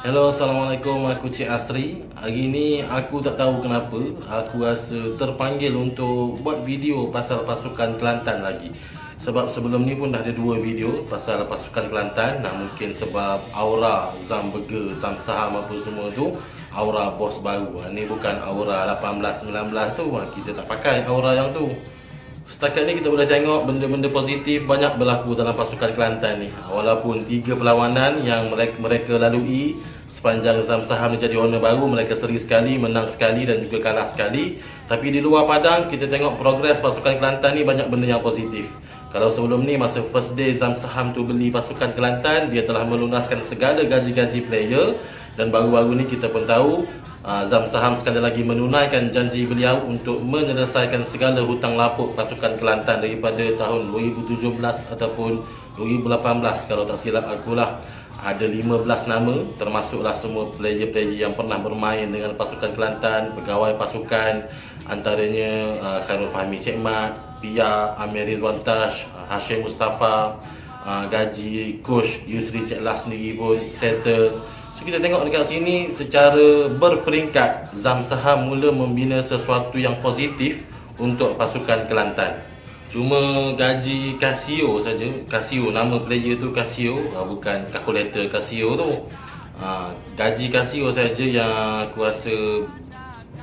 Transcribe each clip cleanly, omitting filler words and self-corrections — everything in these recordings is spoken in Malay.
Hello, Assalamualaikum. Aku Cik Asri. Hari ni aku tak tahu kenapa aku rasa terpanggil untuk buat video pasal pasukan Kelantan lagi. Sebab sebelum ni pun dah ada 2 video pasal pasukan Kelantan. Nah, mungkin sebab aura Zam Burger, Zam Saham apa semua tu, aura bos baru. Ni bukan aura 18-19 tu. Kita tak pakai aura yang tu. Setakat ni kita boleh tengok benda-benda positif banyak berlaku dalam pasukan Kelantan ni. Walaupun 3 perlawanan yang mereka lalui sepanjang Zam Saham ni jadi owner baru, mereka seri sekali, menang sekali dan juga kalah sekali. Tapi di luar padang kita tengok progres pasukan Kelantan ni banyak benda yang positif. Kalau sebelum ni masa first day Zam Saham tu beli pasukan Kelantan, dia telah melunaskan segala gaji-gaji player. Dan baru-baru ni kita pun tahu Zam Saham sekali lagi menunaikan janji beliau untuk menyelesaikan segala hutang lapuk pasukan Kelantan daripada tahun 2017 ataupun 2018 kalau tak silap akulah. Ada 15 nama, termasuklah semua player-player yang pernah bermain dengan pasukan Kelantan, pegawai pasukan, antaranya Khairul Fahmi Cik Mat, Pia, Amir Rizwan Tash, Hashim Mustafa, gaji coach Yusri Cik Lah sendiri pun settle. So kita tengok dekat sini secara berperingkat Zam Saham mula membina sesuatu yang positif untuk pasukan Kelantan. Cuma gaji Casio saja, Casio nama player tu Casio, bukan kalkulator Casio tu. Gaji Casio saja yang aku rasa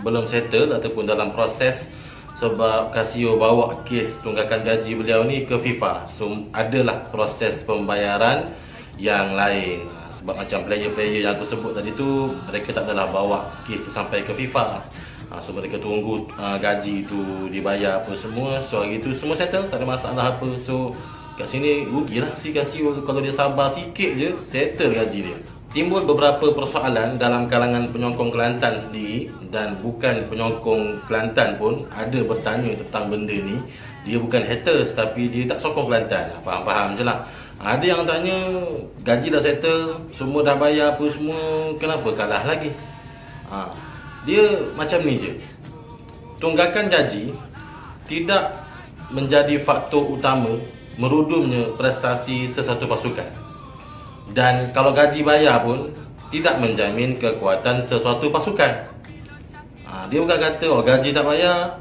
belum settle ataupun dalam proses, sebab Casio bawa kes tunggakan gaji beliau ni ke FIFA. So adalah proses pembayaran yang lain. Sebab macam player-player yang aku sebut tadi tu, mereka tak adalah bawa kes tu sampai ke FIFA. So mereka tunggu gaji tu dibayar apa semua. So hari tu semua settle, tak ada masalah apa. So kat sini rugilah si Casio kalau dia sabar sikit je, settle gaji dia. Timbul beberapa persoalan dalam kalangan penyokong Kelantan sendiri, dan bukan penyokong Kelantan pun ada bertanya tentang benda ni. Dia bukan haters tapi dia tak sokong Kelantan. Faham-faham je lah. Ada yang tanya, gaji dah settle, semua dah bayar apa semua, kenapa kalah lagi? Dia macam ni je. Tunggakan gaji tidak menjadi faktor utama merudumnya prestasi sesuatu pasukan. Dan kalau gaji bayar pun tidak menjamin kekuatan sesuatu pasukan. Dia bukan kata gaji tak bayar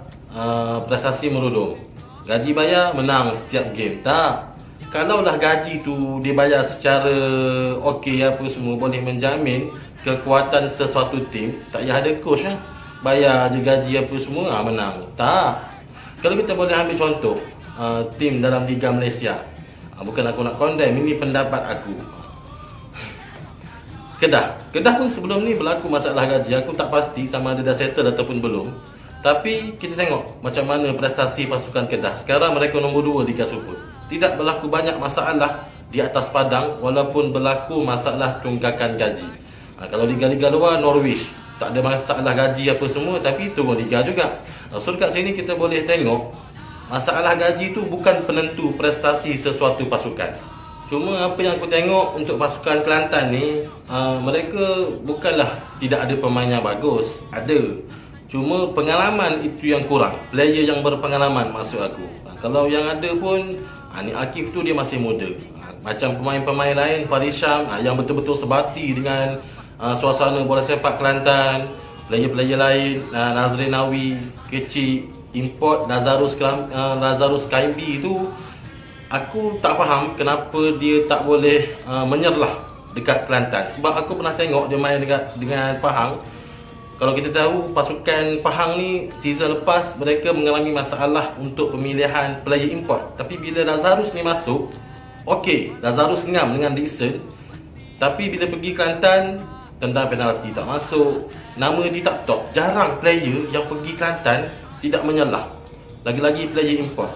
prestasi merudum, gaji bayar menang setiap game. Tak. Kalaulah gaji tu dibayar secara okey apa semua, boleh menjamin kekuatan sesuatu tim, tak payah ada coach lah. Bayar je gaji apa semua, menang. Tak. Kalau kita boleh ambil contoh tim dalam Liga Malaysia, bukan aku nak condemn, ini pendapat aku. Kedah pun sebelum ni berlaku masalah gaji. Aku tak pasti sama ada dah settle ataupun belum. Tapi kita tengok macam mana prestasi pasukan Kedah. Sekarang mereka nombor 2 Liga Super. Tidak berlaku banyak masalah di atas padang, walaupun berlaku masalah tunggakan gaji. Kalau liga-liga luar, Norwich tak ada masalah gaji apa semua, tapi turun liga juga. So dekat sini kita boleh tengok masalah gaji tu bukan penentu prestasi sesuatu pasukan. Cuma apa yang aku tengok untuk pasukan Kelantan ni, mereka bukanlah tidak ada pemain yang bagus, ada. Cuma pengalaman itu yang kurang. Player yang berpengalaman maksud aku. Kalau yang ada pun, ni Akif tu dia masih muda. Macam pemain-pemain lain, Farid Syam yang betul-betul sebati dengan suasana bola sepak Kelantan. Player-player lain, Nazrin Nawi, kecil, import Lazarus Kaimbi tu, aku tak faham kenapa dia tak boleh menyerlah dekat Kelantan. Sebab aku pernah tengok dia main dengan Pahang. Kalau kita tahu pasukan Pahang ni season lepas mereka mengalami masalah untuk pemilihan player import. Tapi bila Lazarus ni masuk, okey, Lazarus ngam dengan decent. Tapi bila pergi Kelantan, tendang penalti tak masuk, nama dia tak top. Jarang player yang pergi Kelantan tidak menyelah, lagi-lagi player import.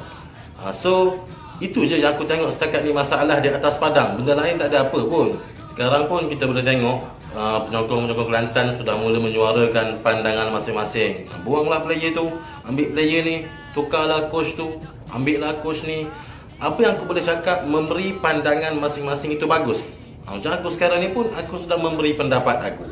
So itu je yang aku tengok setakat ni masalah di atas padang. Benda lain tak ada apa pun. Sekarang pun kita boleh tengok penyokong-penyokong Kelantan sudah mula menyuarakan pandangan masing-masing. Buanglah player tu, ambil player ni, tukarlah coach tu, ambillah coach ni. Apa yang aku boleh cakap, memberi pandangan masing-masing itu bagus. Macam aku sekarang ni pun, aku sudah memberi pendapat aku.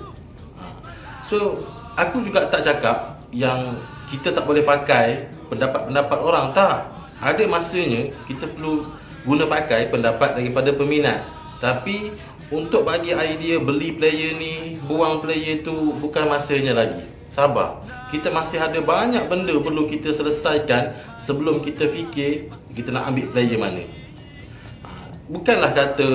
So aku juga tak cakap yang kita tak boleh pakai pendapat-pendapat orang. Tak. Ada masanya kita perlu guna pakai pendapat daripada peminat. Tapi Untuk bagi idea beli player ni, buang player tu bukan masanya lagi. Sabar. Kita masih ada banyak benda perlu kita selesaikan sebelum kita fikir kita nak ambil player mana. Bukanlah kata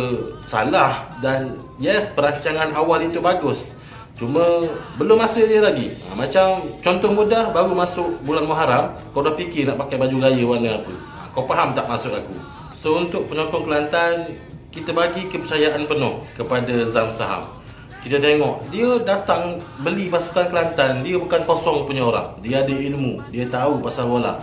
salah, dan yes, perancangan awal itu bagus, cuma belum masa dia lagi. Macam contoh mudah, baru masuk bulan Muharram, kau dah fikir nak pakai baju raya warna apa. Kau faham tak maksud aku? So untuk penyokong Kelantan, kita bagi kepercayaan penuh kepada Zam Saham. Kita tengok, dia datang beli pasukan Kelantan, dia bukan kosong punya orang. Dia ada ilmu, dia tahu pasal bola.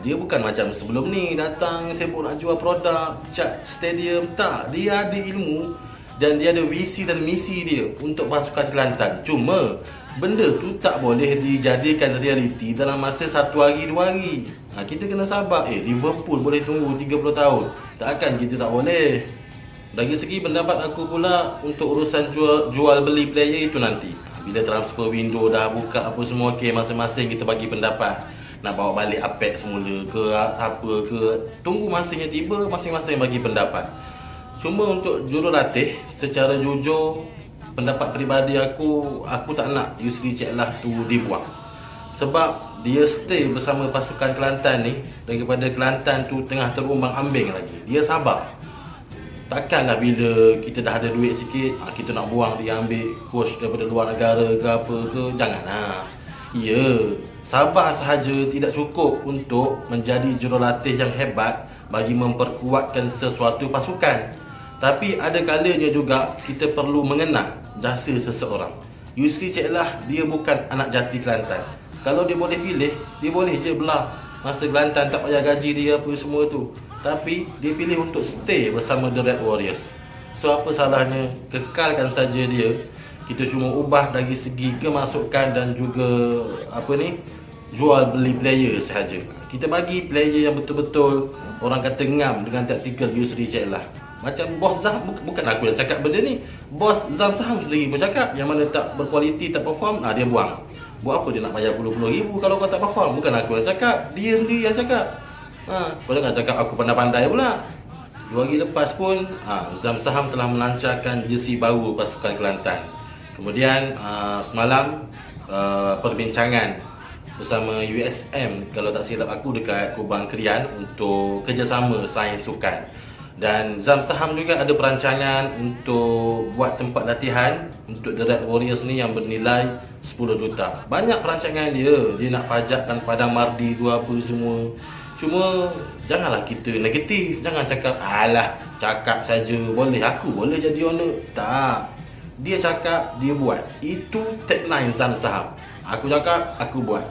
Dia bukan macam sebelum ni datang sibuk nak jual produk, cat stadium. Tak, dia ada ilmu dan dia ada visi dan misi dia untuk pasukan Kelantan. Cuma benda tu tak boleh dijadikan realiti dalam masa 1 hari 2 hari. Kita kena sabar. Liverpool boleh tunggu 30 tahun. Takkan kita tak boleh. Dari segi pendapat aku pula, untuk urusan jual beli player itu nanti, bila transfer window dah buka apa semua, okey, masing-masing kita bagi pendapat. Nak bawa balik Apex semula ke apa ke, tunggu masanya tiba, masing-masing bagi pendapat. Cuma untuk jurulatih, secara jujur, pendapat peribadi aku tak nak Yusri Ceklah tu dibuang. Sebab dia stay bersama pasukan Kelantan ni, daripada Kelantan tu tengah terumbang ambing lagi. Dia sabar. Takkanlah bila kita dah ada duit sikit, kita nak buang dia ambil coach daripada luar negara ke apa ke. Janganlah. Ya, sabar sahaja tidak cukup untuk menjadi jurulatih yang hebat bagi memperkuatkan sesuatu pasukan. Tapi ada kalanya juga kita perlu mengenal jasa seseorang. Yusri Ceklah, dia bukan anak jati Kelantan. Kalau dia boleh pilih, dia boleh je belah masa Kelantan, tak payah gaji dia apa semua tu. Tapi dia pilih untuk stay bersama The Red Warriors. So apa salahnya, kekalkan saja dia. Kita cuma ubah dari segi kemasukan dan juga jual beli player sahaja. Kita bagi player yang betul-betul orang kata ngam dengan taktikal Yusri Ceklah. Macam bos Zam, bukan aku yang cakap benda ni, bos Zam Saham sendiri pun cakap, yang mana tak berkualiti, tak perform, dia buang. Buat apa dia nak bayar puluh-puluh ribu kalau kau tak perform? Bukan aku yang cakap, dia sendiri yang cakap. Kau jangan cakap aku pandai-pandai pula. 2 hari lepas pun Zam Saham telah melancarkan jersey baru pasukan Kelantan. Kemudian semalam perbincangan bersama USM, kalau tak silap aku, dekat Kubang Krian untuk kerjasama sains sukan. Dan Zam Saham juga ada perancangan untuk buat tempat latihan untuk The Red Warriors ni yang bernilai 10 juta. Banyak perancangan dia. Dia nak pajakkan Padang Mardi tu apa semua. Cuma janganlah kita negatif. Jangan cakap, alah, cakap saja boleh, aku boleh jadi owner. Tak. Dia cakap, dia buat. Itu tagline Zam Saham. Aku cakap, aku buat.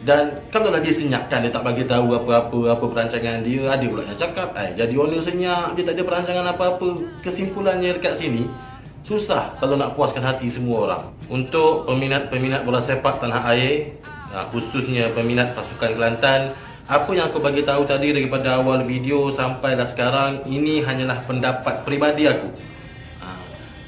Dan kalau dia senyapkan, dia tak bagi tahu apa perancangan dia, ada pula yang cakap, jadi owner senyap, dia tak ada perancangan apa-apa. Kesimpulannya dekat sini, susah kalau nak puaskan hati semua orang. Untuk peminat-peminat bola sepak tanah air, khususnya peminat pasukan Kelantan, apa yang aku bagi tahu tadi daripada awal video sampailah sekarang, ini hanyalah pendapat peribadi aku.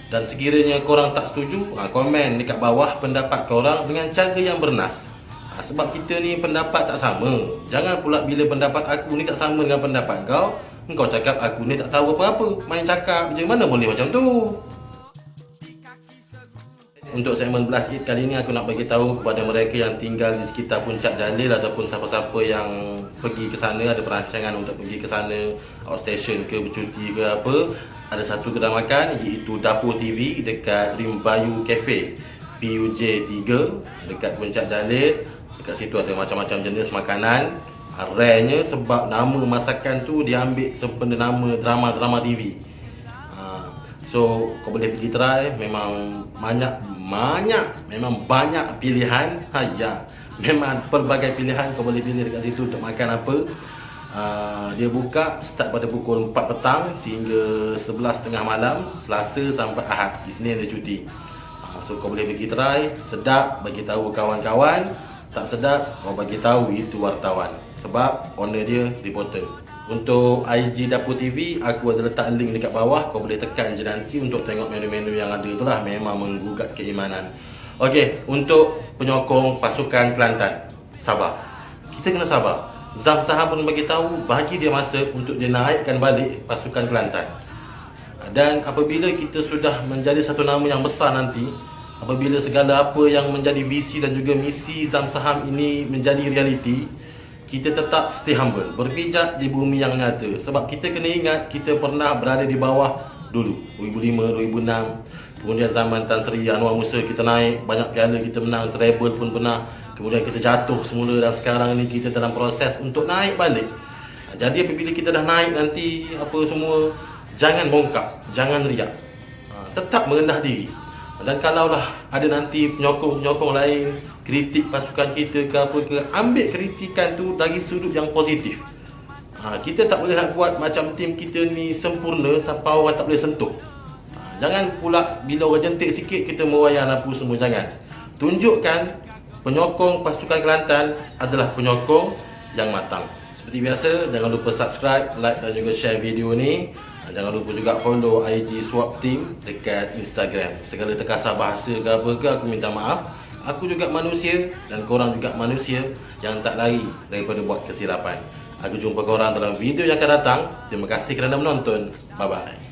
Dan sekiranya korang tak setuju, komen dekat bawah pendapat korang dengan cara yang bernas. Sebab kita ni pendapat tak sama. Jangan pula bila pendapat aku ni tak sama dengan pendapat kau, kau cakap aku ni tak tahu apa-apa. Main cakap je, mana boleh macam tu. Untuk segmen Blast It kali ni, aku nak bagi tahu kepada mereka yang tinggal di sekitar Puncak Jalil ataupun siapa-siapa yang pergi ke sana, ada perancangan untuk pergi ke sana, outstation ke, bercuti ke apa, ada satu kedai makan iaitu Dapur TV dekat Rimbayu Cafe PUJ 3 dekat Puncak Jalil. Dekat situ ada macam-macam jenis makanan. Rarenya sebab nama masakan tu diambil sempena nama drama-drama TV. So kau boleh pergi try. Memang banyak pilihan. Memang pelbagai pilihan kau boleh pilih dekat situ untuk makan apa. Dia buka start pada pukul 4 petang sehingga 11.30 malam, Selasa sampai Ahad. Isnin dia cuti. So kau boleh pergi try. Sedap, bagi tahu kawan-kawan. Tak sedap, kau bagi tahu itu wartawan. Sebab owner dia reporter. Untuk IG Dapur TV, aku ada letak link dekat bawah. Kau boleh tekan je nanti untuk tengok menu-menu yang ada tu lah. Memang menggugat keimanan. Okey, untuk penyokong pasukan Kelantan, sabar. Kita kena sabar. Zam Saham pun bagi tahu, bagi dia masa untuk dia naikkan balik pasukan Kelantan. Dan apabila kita sudah menjadi satu nama yang besar nanti, apabila segala apa yang menjadi visi dan juga misi Zam Saham ini menjadi realiti, kita tetap stay humble, berpijak di bumi yang nyata. Sebab kita kena ingat, kita pernah berada di bawah dulu, 2005, 2006. Kemudian zaman Tan Sri Anwar Musa kita naik, banyak piala kita menang, treble pun pernah. Kemudian kita jatuh semula dan sekarang ni kita dalam proses untuk naik balik. Jadi apabila kita dah naik nanti apa semua, jangan bongkak, jangan riak. Tetap merendah diri. Dan kalaulah ada nanti penyokong-penyokong lain kritik pasukan kita ke apa ke, ambil kritikan tu dari sudut yang positif. Kita tak boleh nak buat macam tim kita ni sempurna sampai orang tak boleh sentuh. Jangan pula bila orang jentik sikit kita mewayang apa semua, jangan. Tunjukkan penyokong pasukan Kelantan adalah penyokong yang matang. Seperti biasa, jangan lupa subscribe, like dan juga share video ni. Jangan lupa juga follow IG Swap Team dekat Instagram. Segala terkasar bahasa ke apa ke, aku minta maaf. Aku juga manusia dan korang juga manusia yang tak lari daripada buat kesilapan. Aku jumpa korang dalam video yang akan datang. Terima kasih kerana menonton. Bye bye.